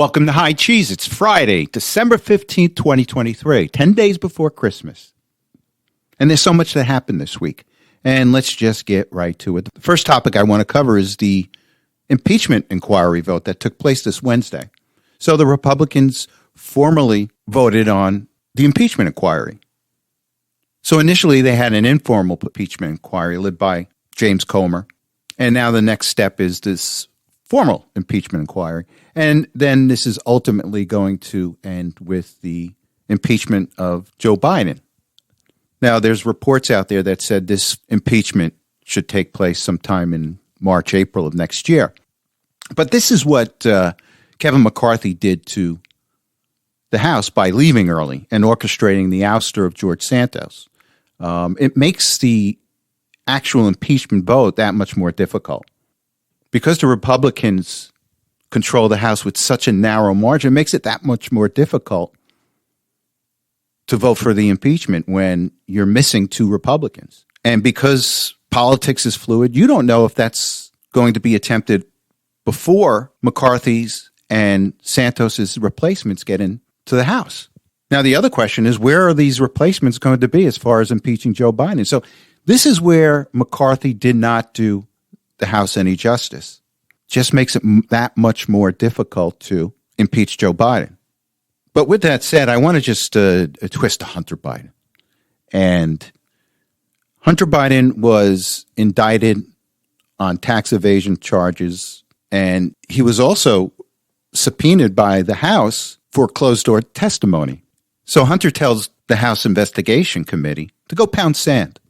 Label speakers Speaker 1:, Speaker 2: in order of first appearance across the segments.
Speaker 1: Welcome to High Cheese. It's Friday, December 15th, 2023, 10 days before Christmas. And there's so much that happened this week. And let's just get right to it. The first topic I want to cover is the impeachment inquiry vote that took place this Wednesday. So the Republicans formally voted on the impeachment inquiry. So initially they had an informal impeachment inquiry led by James Comer. And now the next step is this formal impeachment inquiry. And then this is ultimately going to end with the impeachment of Joe Biden. Now, there's reports out there that said this impeachment should take place sometime in March, April of next year. But this is what Kevin McCarthy did to the House by leaving early and orchestrating the ouster of George Santos. It makes the actual impeachment vote that much more difficult. Because the Republicans control the House with such a narrow margin, it makes it that much more difficult to vote for the impeachment when you're missing two Republicans. And because politics is fluid, you don't know if that's going to be attempted before McCarthy's and Santos's replacements get into the House. Now, the other question is, where are these replacements going to be as far as impeaching Joe Biden? So this is where McCarthy did not do the House any justice. Just makes it that much more difficult to impeach Joe Biden. But with that said, I want to just twist to Hunter Biden. And Hunter Biden was indicted on tax evasion charges, and he was also subpoenaed by the House for closed-door testimony. So Hunter tells the House Investigation Committee to go pound sand.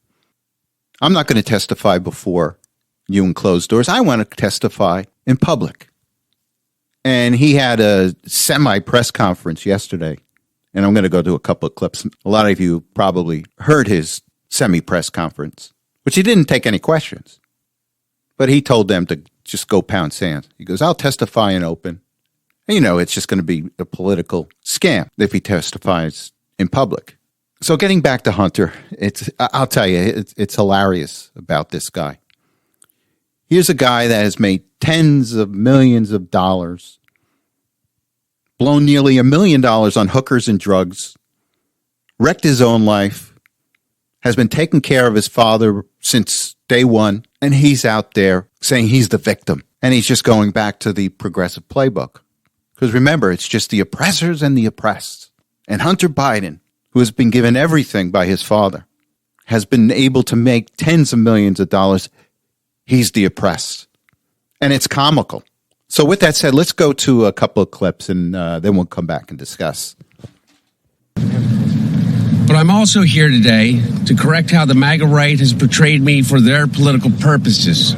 Speaker 1: I'm not going to testify before you in closed doors. I want to testify in public. And he had a semi-press conference yesterday, and I'm going to go to a couple of clips. A lot of you probably heard his semi-press conference, which he didn't take any questions. But he told them to just go pound sand. He goes, I'll testify in open. And, you know, it's just going to be a political scam if he testifies in public. So getting back to Hunter, I'll tell you, it's hilarious about this guy. Here's a guy that has made tens of millions of dollars, blown nearly $1 million on hookers and drugs, wrecked his own life, has been taking care of his father since day one, and he's out there saying he's the victim. And he's just going back to the progressive playbook. Because remember, it's just the oppressors and the oppressed. And Hunter Biden, who has been given everything by his father, has been able to make tens of millions of dollars. He's the oppressed. And it's comical. So with that said, let's go to a couple of clips, and then we'll come back and discuss.
Speaker 2: But I'm also here today to correct how the MAGA right has portrayed me for their political purposes.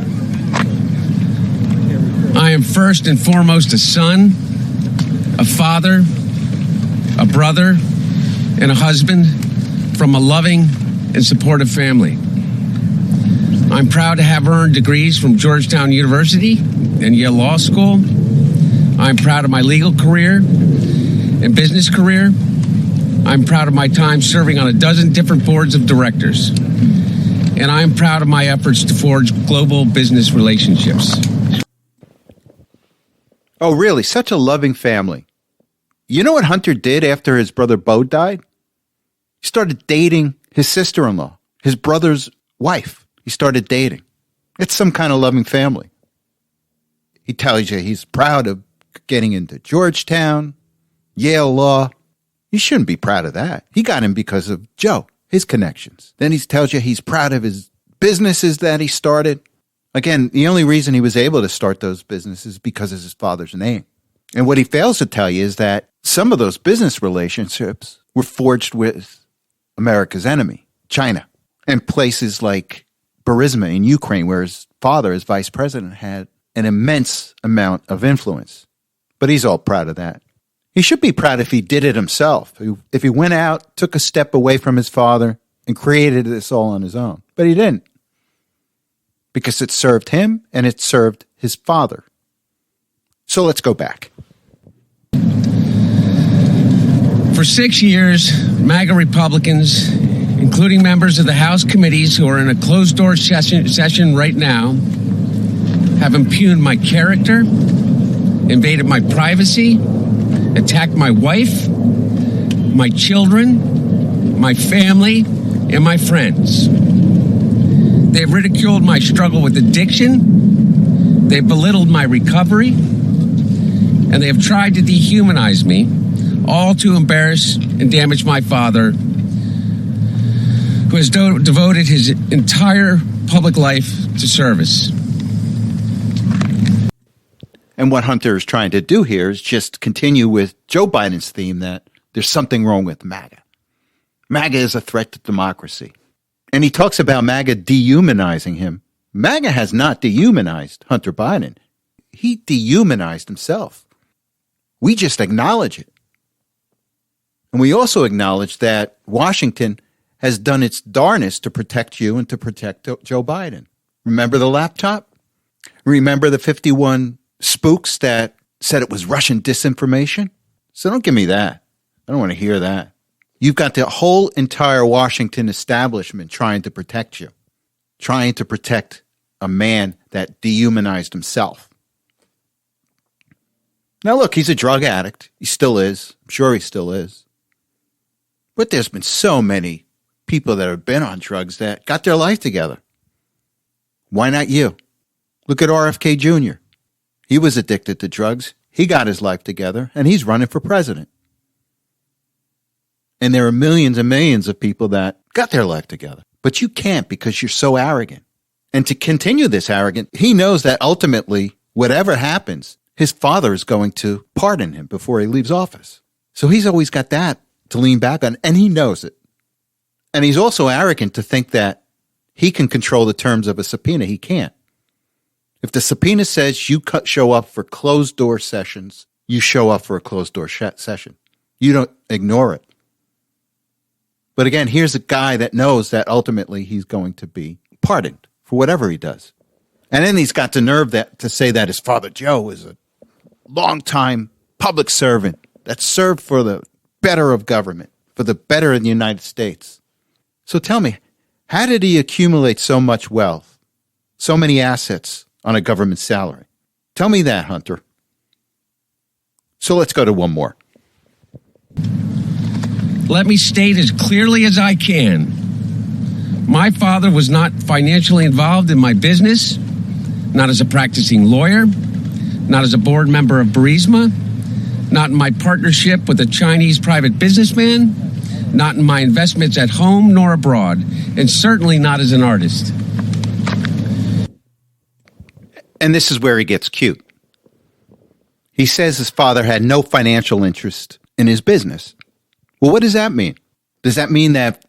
Speaker 2: I am first and foremost a son, a father, a brother, and a husband from a loving and supportive family. I'm proud to have earned degrees from Georgetown University and Yale Law School. I'm proud of my legal career and business career. I'm proud of my time serving on a dozen different boards of directors. And I'm proud of my efforts to forge global business relationships.
Speaker 1: Oh, really? Such a loving family. You know what Hunter did after his brother Bo died? He started dating his sister-in-law, his brother's wife. He started dating. It's some kind of loving family. He tells you he's proud of getting into Georgetown, Yale Law. You shouldn't be proud of that. He got him because of Joe, his connections. Then he tells you he's proud of his businesses that he started. Again, the only reason he was able to start those businesses is because of his father's name. And what he fails to tell you is that some of those business relationships were forged with America's enemy, China, and places like Burisma in Ukraine, where his father, as vice president, had an immense amount of influence. But he's all proud of that. He should be proud if he did it himself, if he went out, took a step away from his father, and created this all on his own. But he didn't, because it served him and it served his father. So let's go back.
Speaker 2: For 6 years, MAGA Republicans, including members of the House committees who are in a closed-door session right now, have impugned my character, invaded my privacy, attacked my wife, my children, my family, and my friends. They've ridiculed my struggle with addiction. They've belittled my recovery. And they have tried to dehumanize me, all to embarrass and damage my father, who has devoted his entire public life to service.
Speaker 1: And what Hunter is trying to do here is just continue with Joe Biden's theme that there's something wrong with MAGA. MAGA is a threat to democracy. And he talks about MAGA dehumanizing him. MAGA has not dehumanized Hunter Biden. He dehumanized himself. We just acknowledge it. And we also acknowledge that Washington has done its darnest to protect you and to protect Joe Biden. Remember the laptop? Remember the 51 spooks that said it was Russian disinformation? So don't give me that. I don't want to hear that. You've got the whole entire Washington establishment trying to protect you, trying to protect a man that dehumanized himself. Now, look, he's a drug addict. He still is. I'm sure he still is. But there's been so many people that have been on drugs that got their life together. Why not you? Look at RFK Jr. He was addicted to drugs. He got his life together, and he's running for president. And there are millions and millions of people that got their life together. But you can't because you're so arrogant. And to continue this arrogance, he knows that ultimately, whatever happens, his father is going to pardon him before he leaves office. So he's always got that to lean back on, and he knows it. And he's also arrogant to think that he can control the terms of a subpoena. He can't. If the subpoena says you show up for closed-door sessions, you show up for a closed-door session. You don't ignore it. But again, here's a guy that knows that ultimately he's going to be pardoned for whatever he does. And then he's got the nerve to say that his father Joe is a longtime public servant that served for the better of government, for the better of the United States. So tell me, how did he accumulate so much wealth, so many assets on a government salary? Tell me that, Hunter. So let's go to one more.
Speaker 2: Let me state as clearly as I can. My father was not financially involved in my business, not as a practicing lawyer, not as a board member of Burisma, not in my partnership with a Chinese private businessman, not in my investments at home nor abroad, and certainly not as an artist.
Speaker 1: And this is where he gets cute. He says his father had no financial interest in his business. Well, what does that mean? Does that mean that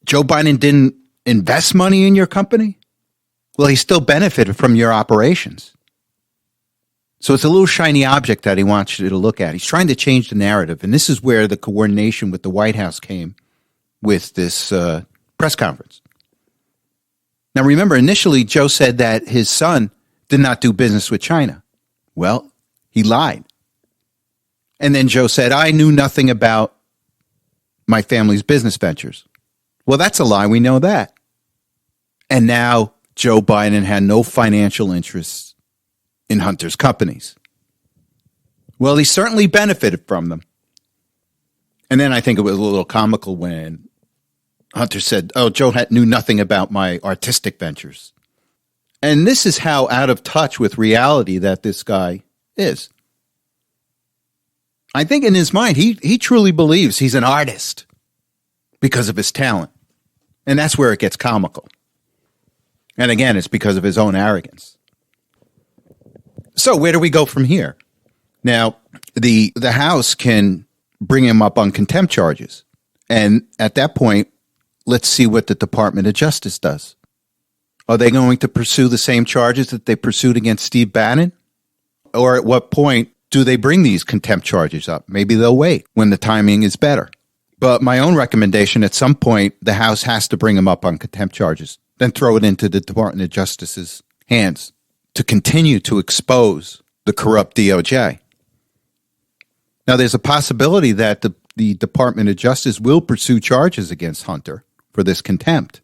Speaker 1: Joe Biden didn't invest money in your company? Well, he still benefited from your operations. So it's a little shiny object that he wants you to look at. He's trying to change the narrative. And this is where the coordination with the White House came with this press conference. Now, remember, initially, Joe said that his son did not do business with China. Well, he lied. And then Joe said, I knew nothing about my family's business ventures. Well, that's a lie. We know that. And now Joe Biden had no financial interests in Hunter's companies. Well, he certainly benefited from them. And then I think it was a little comical when Hunter said, oh, Joe knew nothing about my artistic ventures. And this is how out of touch with reality that this guy is. I think in his mind, he truly believes he's an artist because of his talent. And that's where it gets comical. And again, it's because of his own arrogance. So where do we go from here? Now, the House can bring him up on contempt charges. And at that point, let's see what the Department of Justice does. Are they going to pursue the same charges that they pursued against Steve Bannon? Or at what point do they bring these contempt charges up? Maybe they'll wait when the timing is better. But my own recommendation, at some point, the House has to bring him up on contempt charges, then throw it into the Department of Justice's hands to continue to expose the corrupt DOJ. Now, there's a possibility that the Department of Justice will pursue charges against Hunter for this contempt.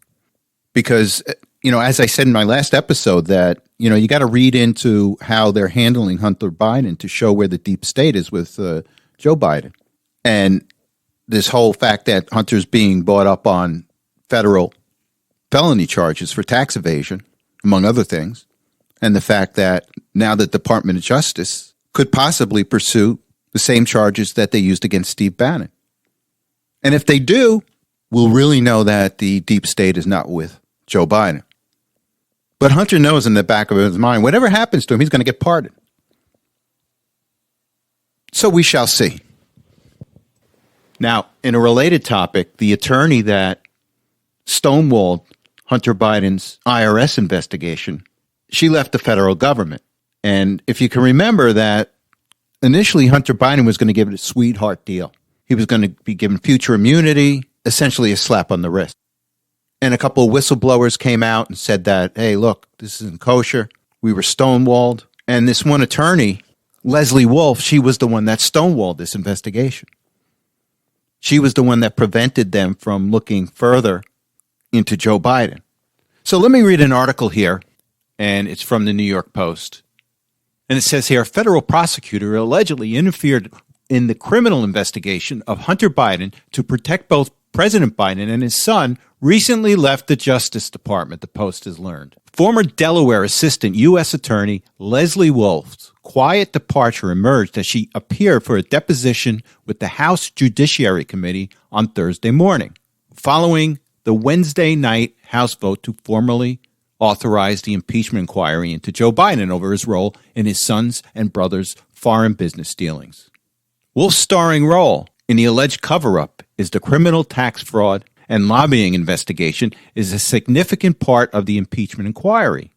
Speaker 1: Because, as I said in my last episode, that, you got to read into how they're handling Hunter Biden to show where the deep state is with Joe Biden. And this whole fact that Hunter's being brought up on federal felony charges for tax evasion, among other things, and the fact that now the Department of Justice could possibly pursue the same charges that they used against Steve Bannon. And if they do, we'll really know that the deep state is not with Joe Biden. But Hunter knows in the back of his mind, whatever happens to him, he's going to get pardoned. So we shall see. Now, in a related topic, the attorney that stonewalled Hunter Biden's IRS investigation, she left the federal government. And if you can remember that initially Hunter Biden was going to give it a sweetheart deal. He was going to be given future immunity, essentially a slap on the wrist. And a couple of whistleblowers came out and said that, hey, look, this isn't kosher. We were stonewalled. And this one attorney, Leslie Wolf, she was the one that stonewalled this investigation. She was the one that prevented them from looking further into Joe Biden. So let me read an article here, and it's from the New York Post. And it says here, a federal prosecutor allegedly interfered in the criminal investigation of Hunter Biden to protect both President Biden and his son recently left the Justice Department, the Post has learned. Former Delaware Assistant U.S. Attorney Leslie Wolf's quiet departure emerged as she appeared for a deposition with the House Judiciary Committee on Thursday morning, following the Wednesday night House vote to formally authorize the impeachment inquiry into Joe Biden over his role in his son's and brother's foreign business dealings. Wolf's starring role in the alleged cover-up is the criminal tax fraud and lobbying investigation is a significant part of the impeachment inquiry,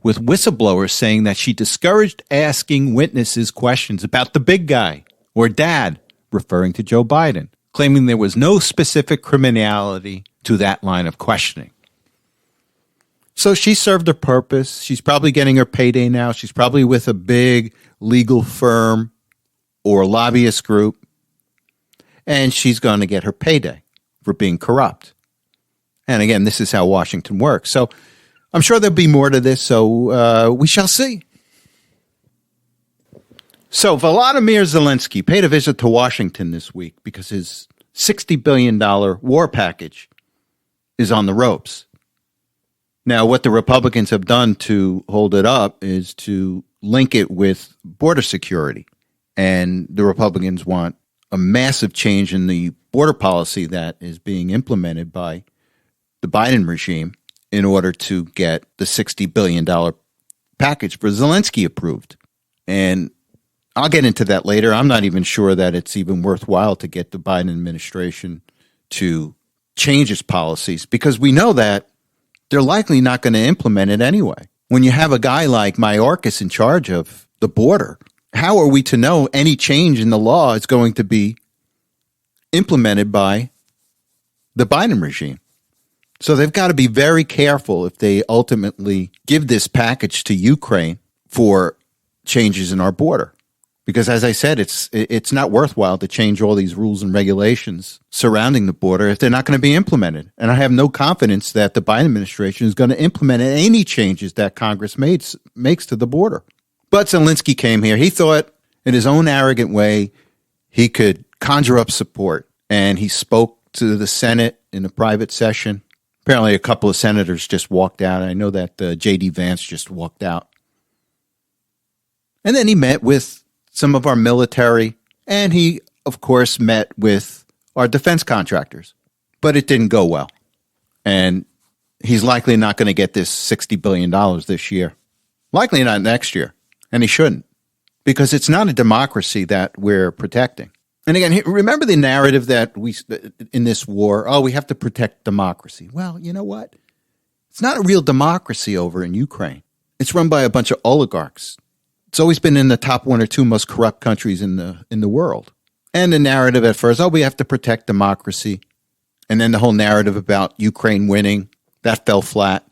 Speaker 1: with whistleblowers saying that she discouraged asking witnesses questions about the big guy or dad, referring to Joe Biden, claiming there was no specific criminality to that line of questioning. So she served her purpose. She's probably getting her payday now. She's probably with a big legal firm or lobbyist group, and she's going to get her payday for being corrupt. And again, this is how Washington works. So I'm sure there'll be more to this, so we shall see. So Volodymyr Zelensky paid a visit to Washington this week because his $60 billion war package is on the ropes. Now, what the Republicans have done to hold it up is to link it with border security. And the Republicans want a massive change in the border policy that is being implemented by the Biden regime in order to get the $60 billion package for Zelensky approved. And I'll get into that later. I'm not even sure that it's even worthwhile to get the Biden administration to change its policies because we know that they're likely not going to implement it anyway. When you have a guy like Mayorkas in charge of the border, how are we to know any change in the law is going to be implemented by the Biden regime? So they've got to be very careful if they ultimately give this package to Ukraine for changes in our border. Because as I said, it's not worthwhile to change all these rules and regulations surrounding the border if they're not going to be implemented. And I have no confidence that the Biden administration is going to implement any changes that Congress makes to the border. But Zelensky came here. He thought in his own arrogant way he could conjure up support. And he spoke to the Senate in a private session. Apparently a couple of senators just walked out. I know that J.D. Vance just walked out. And then he met with some of our military, and he, of course, met with our defense contractors. But it didn't go well. And he's likely not going to get this $60 billion this year. Likely not next year. And he shouldn't. Because it's not a democracy that we're protecting. And again, remember the narrative that we in this war, we have to protect democracy. Well, you know what? It's not a real democracy over in Ukraine. It's run by a bunch of oligarchs. It's always been in the top one or two most corrupt countries in the world. And the narrative at first, we have to protect democracy. And then the whole narrative about Ukraine winning, that fell flat.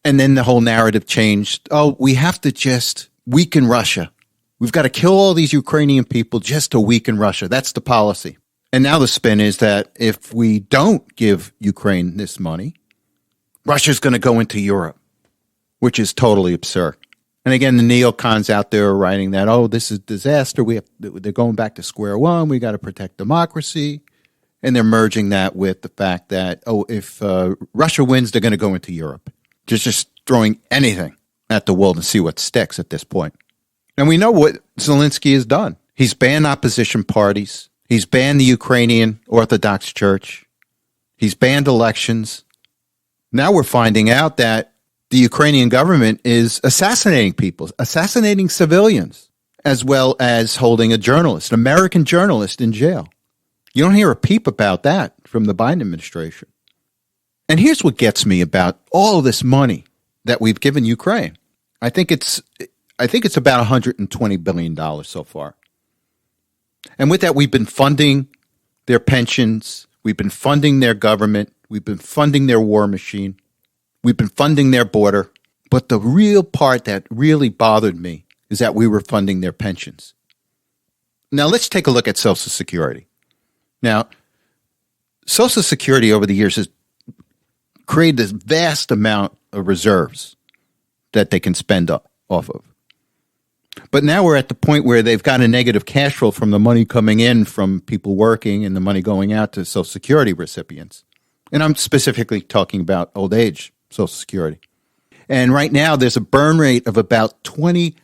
Speaker 1: And then the whole narrative changed. We have to just weaken Russia. We've got to kill all these Ukrainian people just to weaken Russia. That's the policy. And now the spin is that if we don't give Ukraine this money, Russia's going to go into Europe, which is totally absurd. And again, the neocons out there are writing that, oh, this is disaster. They're going back to square one. We got to protect democracy. And they're merging that with the fact that, oh, if Russia wins, they're going to go into Europe. Just throwing anything at the wall to see what sticks at this point. And we know what Zelensky has done. He's banned opposition parties. He's banned the Ukrainian Orthodox Church. He's banned elections. Now we're finding out that the Ukrainian government is assassinating people, assassinating civilians, as well as holding a journalist, an American journalist, in jail. You don't hear a peep about that from the Biden administration. And here's what gets me about all of this money that we've given Ukraine. I think it's about $120 billion so far. And with that, we've been funding their pensions. We've been funding their government. We've been funding their war machine. We've been funding their border. But the real part that really bothered me is that we were funding their pensions. Now, let's take a look at Social Security. Now, Social Security over the years has created this vast amount of reserves that they can spend off of. But now we're at the point where they've got a negative cash flow from the money coming in from people working and the money going out to Social Security recipients. And I'm specifically talking about old age Social Security. And right now there's a burn rate of about $20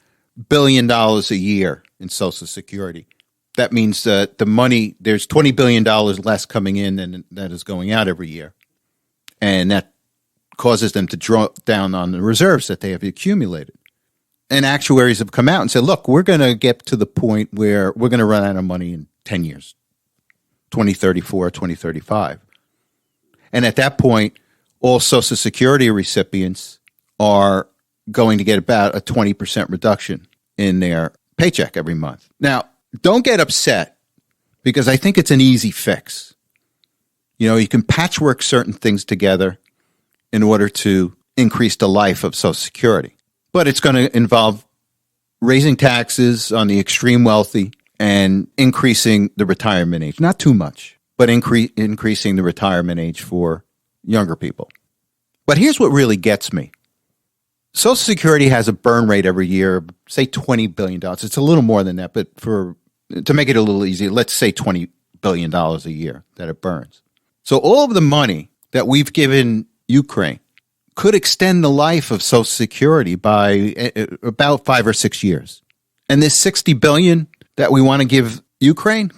Speaker 1: billion a year in Social Security. That means the money, there's $20 billion less coming in than that is going out every year. And that causes them to draw down on the reserves that they have accumulated. And actuaries have come out and said, look, we're going to get to the point where we're going to run out of money in 10 years, 2034, 2035. And at that point, all Social Security recipients are going to get about a 20% reduction in their paycheck every month. Now, don't get upset because I think it's an easy fix. You know, you can patchwork certain things together in order to increase the life of Social Security. But it's going to involve raising taxes on the extreme wealthy and increasing the retirement age. Not too much, but increasing the retirement age for younger people. But here's what really gets me. Social Security has a burn rate every year, say $20 billion. It's a little more than that, but to make it a little easier, let's say $20 billion a year that it burns. So all of the money that we've given Ukraine could extend the life of Social Security by about 5 or 6 years. And this $60 billion that we want to give Ukraine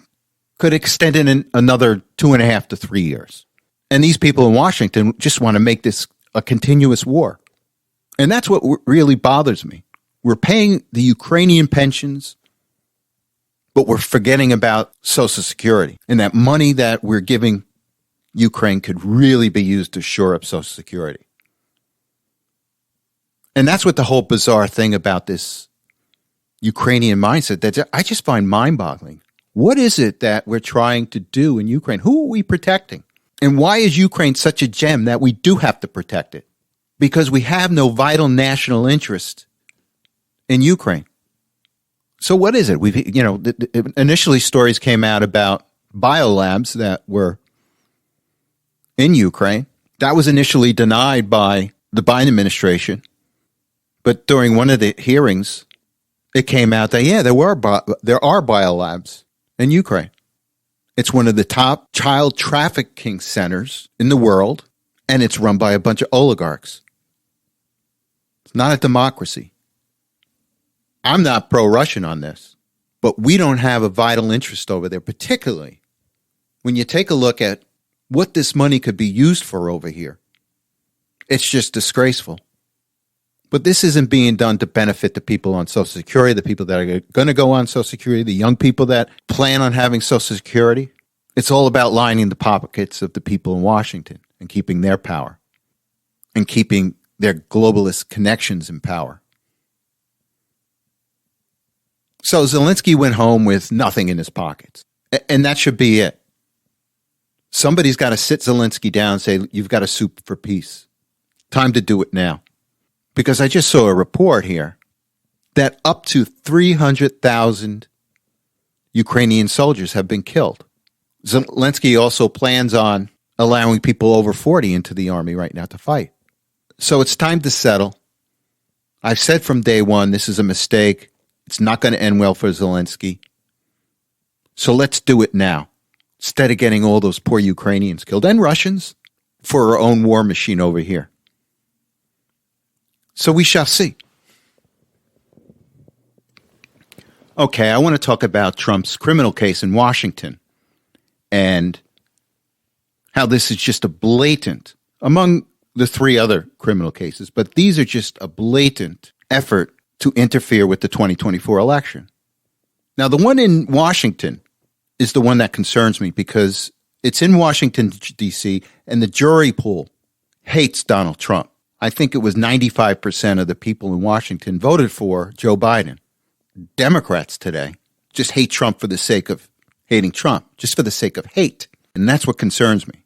Speaker 1: could extend it in another 2.5 to 3 years. And these people in Washington just want to make this a continuous war. And that's what really bothers me. We're paying the Ukrainian pensions, but we're forgetting about Social Security. And that money that we're giving Ukraine could really be used to shore up Social Security. And that's what the whole bizarre thing about this Ukrainian mindset that I just find mind-boggling. What is it that we're trying to do in Ukraine? Who are we protecting? And why is Ukraine such a gem that we do have to protect it? Because we have no vital national interest in Ukraine. So what is it? Initially stories came out about biolabs that were in Ukraine. That was initially denied by the Biden administration. But during one of the hearings, it came out that, there are biolabs in Ukraine. It's one of the top child trafficking centers in the world, and it's run by a bunch of oligarchs. It's not a democracy. I'm not pro-Russian on this, but we don't have a vital interest over there, particularly when you take a look at what this money could be used for over here. It's just disgraceful. But this isn't being done to benefit the people on Social Security, the people that are going to go on Social Security, the young people that plan on having Social Security. It's all about lining the pockets of the people in Washington and keeping their power and keeping their globalist connections in power. So Zelensky went home with nothing in his pockets, and that should be it. Somebody's got to sit Zelensky down and say, you've got to sue for peace. Time to do it now. Because I just saw a report here that up to 300,000 Ukrainian soldiers have been killed. Zelensky also plans on allowing people over 40 into the army right now to fight. So it's time to settle. I've said from day one, this is a mistake. It's not going to end well for Zelensky. So let's do it now. Instead of getting all those poor Ukrainians killed and Russians for our own war machine over here. So we shall see. Okay, I want to talk about Trump's criminal case in Washington and how this is just a blatant, among the three other criminal cases, but these are just a blatant effort to interfere with the 2024 election. Now, the one in Washington is the one that concerns me because it's in Washington, D.C., and the jury pool hates Donald Trump. I think it was 95% of the people in Washington voted for Joe Biden. Democrats today just hate Trump for the sake of hating Trump, just for the sake of hate. And that's what concerns me.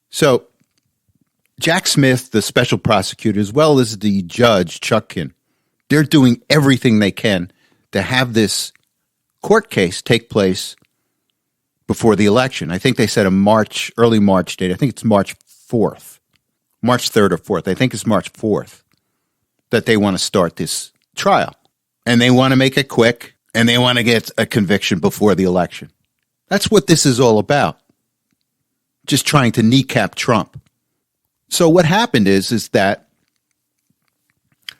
Speaker 1: So Jack Smith, the special prosecutor, as well as the judge, Chutkin, they're doing everything they can to have this court case take place before the election. I think they said early March date. I think it's March 4th, March 3rd or 4th. I think it's March 4th that they want to start this trial. And they want to make it quick, and they want to get a conviction before the election. That's what this is all about. Just trying to kneecap Trump. So what happened is that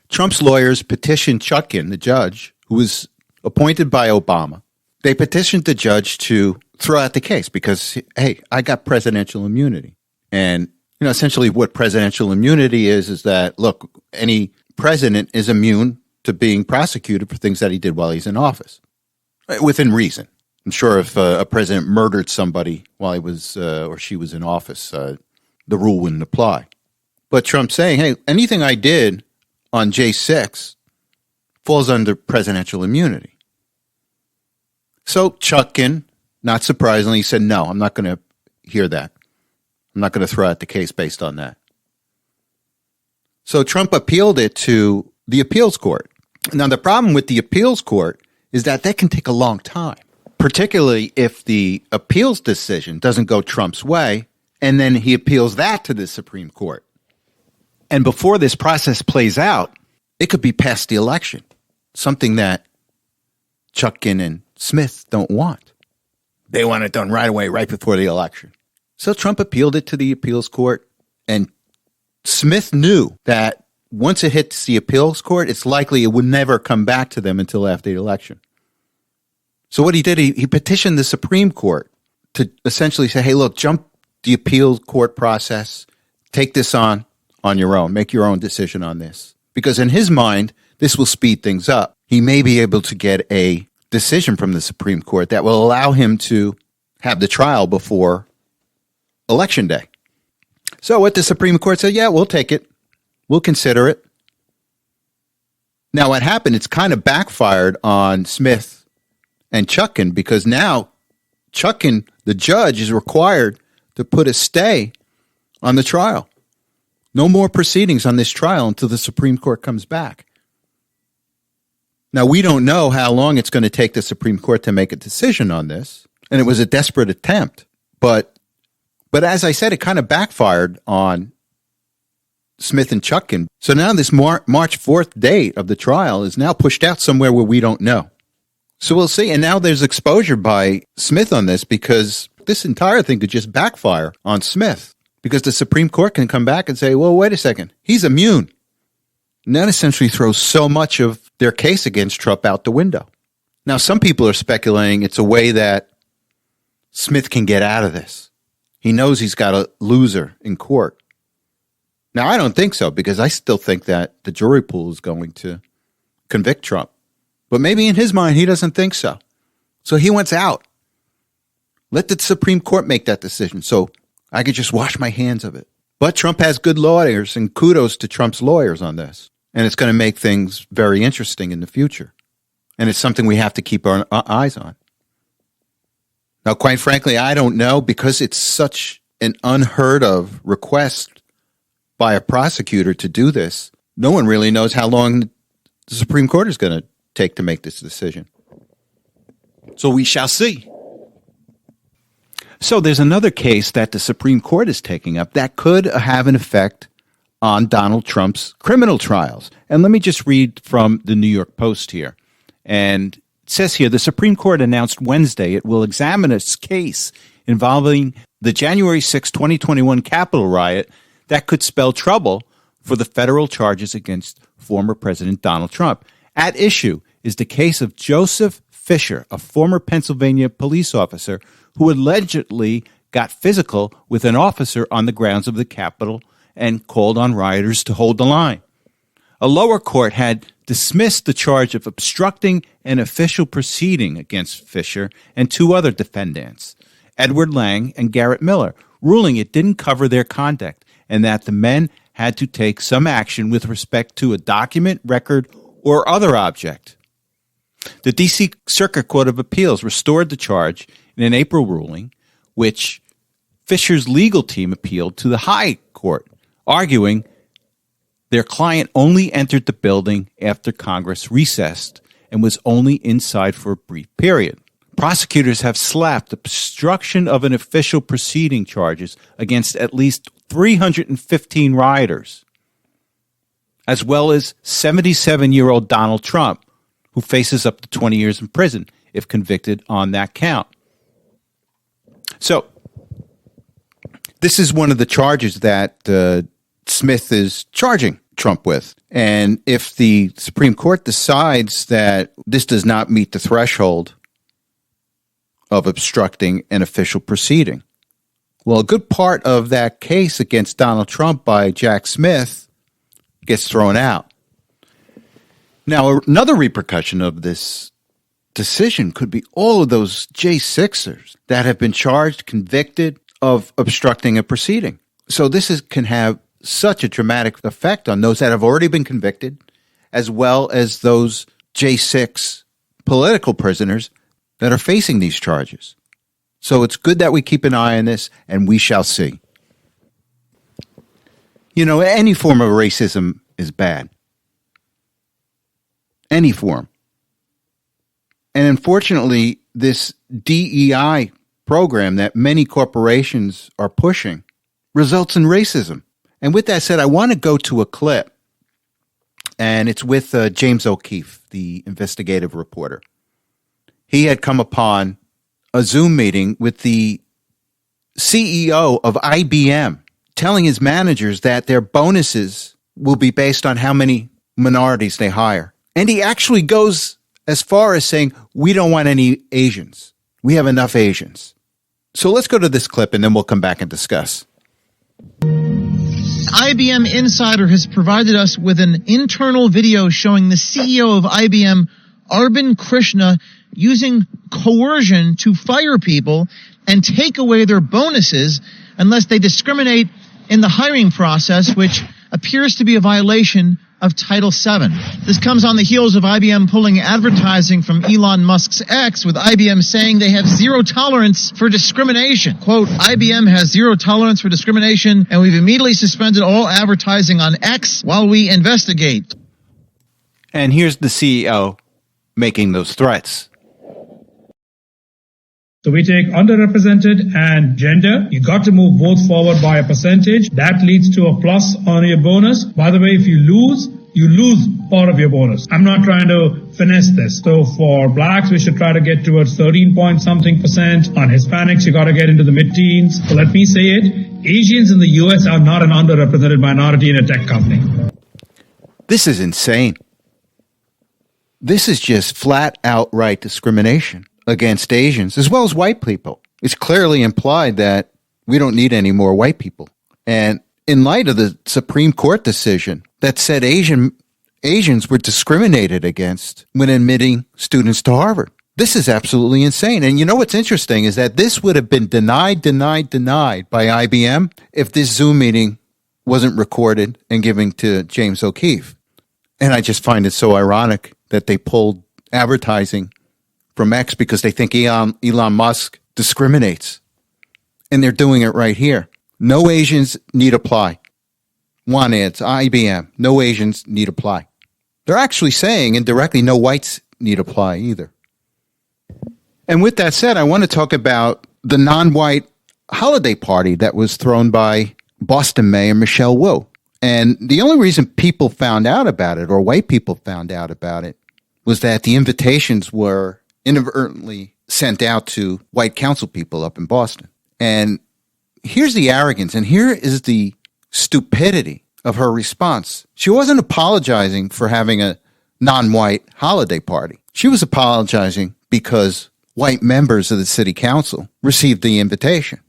Speaker 1: Trump's lawyers petitioned Chutkin, the judge, who was appointed by Obama. They petitioned the judge to throw out the case because, hey, I got presidential immunity. And, essentially what presidential immunity is that, look, any president is immune to being prosecuted for things that he did while he's in office, within reason. I'm sure if a president murdered somebody while he was or she was in office, the rule wouldn't apply. But Trump's saying, hey, anything I did on J6 falls under presidential immunity. So Chutkin, not surprisingly, said, no, I'm not going to hear that. I'm not going to throw out the case based on that. So Trump appealed it to the appeals court. Now, the problem with the appeals court is that can take a long time, particularly if the appeals decision doesn't go Trump's way, and then he appeals that to the Supreme Court. And before this process plays out, it could be past the election, something that Chutkin and Smith don't want. They want it done right away, right before the election. So Trump appealed it to the appeals court, and Smith knew that once it hits the appeals court, it's likely it would never come back to them until after the election. So what he did, he petitioned the Supreme Court to essentially say, hey, look, jump the appeals court process, take this on your own, make your own decision on this. Because in his mind, this will speed things up. He may be able to get a decision from the Supreme Court that will allow him to have the trial before Election Day. So what the Supreme Court said, yeah, we'll take it. We'll consider it. Now what happened, it's kind of backfired on Smith and Chutkin because now Chutkin, the judge, is required to put a stay on the trial. No more proceedings on this trial until the Supreme Court comes back. Now, we don't know how long it's going to take the Supreme Court to make a decision on this, and it was a desperate attempt. But as I said, it kind of backfired on Smith and Chutkin. So now this March 4th date of the trial is now pushed out somewhere where we don't know. So we'll see. And now there's exposure by Smith on this because this entire thing could just backfire on Smith because the Supreme Court can come back and say, well, wait a second, he's immune. And that essentially throws so much of their case against Trump out the window. Now, some people are speculating it's a way that Smith can get out of this. He knows he's got a loser in court. Now, I don't think so because I still think that the jury pool is going to convict Trump. But maybe in his mind, he doesn't think so. So he wants out. Let the Supreme Court make that decision so I could just wash my hands of it. But Trump has good lawyers, and kudos to Trump's lawyers on this. And it's going to make things very interesting in the future. And it's something we have to keep our eyes on. Now, quite frankly, I don't know because it's such an unheard of request by a prosecutor to do this. No one really knows how long the Supreme Court is going to take to make this decision. So we shall see. So there's another case that the Supreme Court is taking up that could have an effect on Donald Trump's criminal trials. And let me just read from the New York Post here. And it says here, the Supreme Court announced Wednesday it will examine its case involving the January 6, 2021 Capitol riot that could spell trouble for the federal charges against former President Donald Trump. At issue is the case of Joseph Fisher, a former Pennsylvania police officer who allegedly got physical with an officer on the grounds of the Capitol and called on rioters to hold the line. A lower court had dismissed the charge of obstructing an official proceeding against Fisher and two other defendants, Edward Lang and Garrett Miller, ruling it didn't cover their conduct and that the men had to take some action with respect to a document, record, or other object. The D.C. Circuit Court of Appeals restored the charge in an April ruling, which Fisher's legal team appealed to the High Court, arguing their client only entered the building after Congress recessed and was only inside for a brief period. Prosecutors have slapped obstruction of an official proceeding charges against at least 315 rioters, as well as 77-year-old Donald Trump, who faces up to 20 years in prison if convicted on that count. So, this is one of the charges that Smith is charging Trump with. And if the Supreme Court decides that this does not meet the threshold of obstructing an official proceeding, well, a good part of that case against Donald Trump by Jack Smith gets thrown out. Now, another repercussion of this decision could be all of those J6ers that have been charged, convicted of obstructing a proceeding. So this can have such a dramatic effect on those that have already been convicted, as well as those J6 political prisoners that are facing these charges. So it's good that we keep an eye on this, and we shall see. You know, any form of racism is bad. Any form. And unfortunately, this DEI program that many corporations are pushing results in racism. And with that said, I want to go to a clip, and it's with James O'Keefe, the investigative reporter. He had come upon a Zoom meeting with the CEO of IBM, telling his managers that their bonuses will be based on how many minorities they hire. And he actually goes as far as saying, we don't want any Asians. We have enough Asians. So let's go to this clip, and then we'll come back and discuss.
Speaker 3: IBM Insider has provided us with an internal video showing the CEO of IBM, Arvind Krishna, using coercion to fire people and take away their bonuses unless they discriminate in the hiring process, which appears to be a violation of Title VII. This comes on the heels of IBM pulling advertising from Elon Musk's X, with IBM saying they have zero tolerance for discrimination. Quote, IBM has zero tolerance for discrimination, and we've immediately suspended all advertising on X while we investigate.
Speaker 1: And here's the CEO making those threats.
Speaker 4: So we take underrepresented and gender. You got to move both forward by a percentage. That leads to a plus on your bonus. By the way, if you lose part of your bonus. I'm not trying to finesse this. So for blacks, we should try to get towards 13-point-something%. On Hispanics, you got to get into the mid-teens. So let me say it. Asians in the U.S. are not an underrepresented minority in a tech company.
Speaker 1: This is insane. This is just flat outright discrimination against Asians as well as white people. It's clearly implied that we don't need any more white people. And in light of the Supreme Court decision that said Asians were discriminated against when admitting students to Harvard, this is absolutely insane. And you know what's interesting is that this would have been denied by IBM if this Zoom meeting wasn't recorded and given to James O'Keefe. And I just find it so ironic that they pulled advertising from X because they think Elon Musk discriminates. And they're doing it right here. No Asians need apply. Want ads, IBM, no Asians need apply. They're actually saying indirectly no whites need apply either. And with that said, I want to talk about the non-white holiday party that was thrown by Boston Mayor Michelle Wu. And the only reason people found out about it, or white people found out about it, was that the invitations were inadvertently sent out to white council people up in Boston. And here's the arrogance, and here is the stupidity of her response. She wasn't apologizing for having a non-white holiday party. She was apologizing because white members of the city council received the invitation.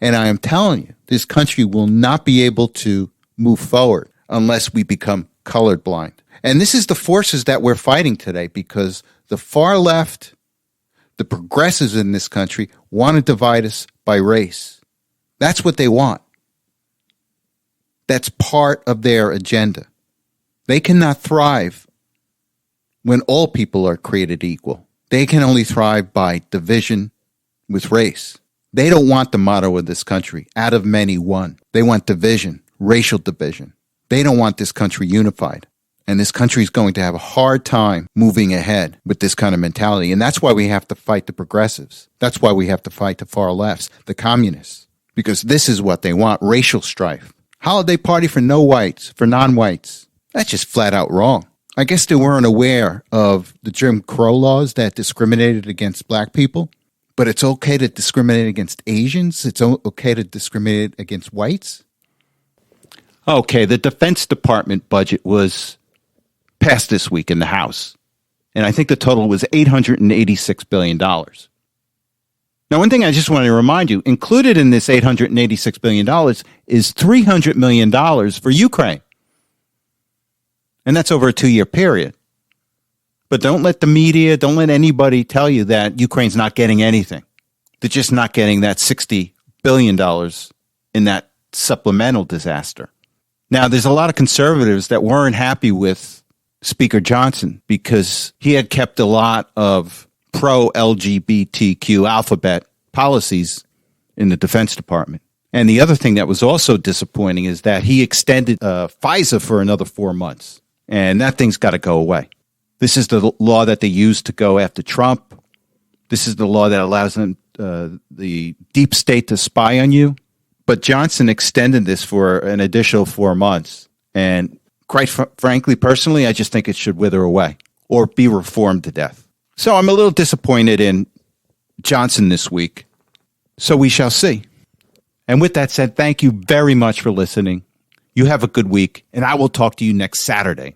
Speaker 1: And I am telling you, this country will not be able to move forward unless we become colorblind. And this is the forces that we're fighting today, because the far left, the progressives in this country, want to divide us by race. That's what they want. That's part of their agenda. They cannot thrive when all people are created equal. They can only thrive by division with race. They don't want the motto of this country, out of many, one. They want division, racial division. They don't want this country unified. And this country is going to have a hard time moving ahead with this kind of mentality. And that's why we have to fight the progressives. That's why we have to fight the far lefts, the communists, because this is what they want, racial strife. Holiday party for no whites, for non-whites. That's just flat out wrong. I guess they weren't aware of the Jim Crow laws that discriminated against black people, but it's okay to discriminate against Asians. It's okay to discriminate against whites. Okay, the Defense Department budget was passed this week in the House, and I think the total was $886 billion. Now, one thing I just want to remind you, included in this $886 billion is $300 million for Ukraine. And that's over a 2-year period. But don't let the media, don't let anybody tell you that Ukraine's not getting anything. They're just not getting that $60 billion in that supplemental disaster. Now, there's a lot of conservatives that weren't happy with Speaker Johnson because he had kept a lot of pro-LGBTQ alphabet policies in the Defense Department. And the other thing that was also disappointing is that he extended FISA for another 4 months. And that thing's got to go away. This is the law that they used to go after Trump. This is the law that allows them, the deep state to spy on you. But Johnson extended this for an additional 4 months. And quite frankly, personally, I just think it should wither away or be reformed to death. So I'm a little disappointed in Johnson this week. So we shall see. And with that said, thank you very much for listening. You have a good week, and I will talk to you next Saturday.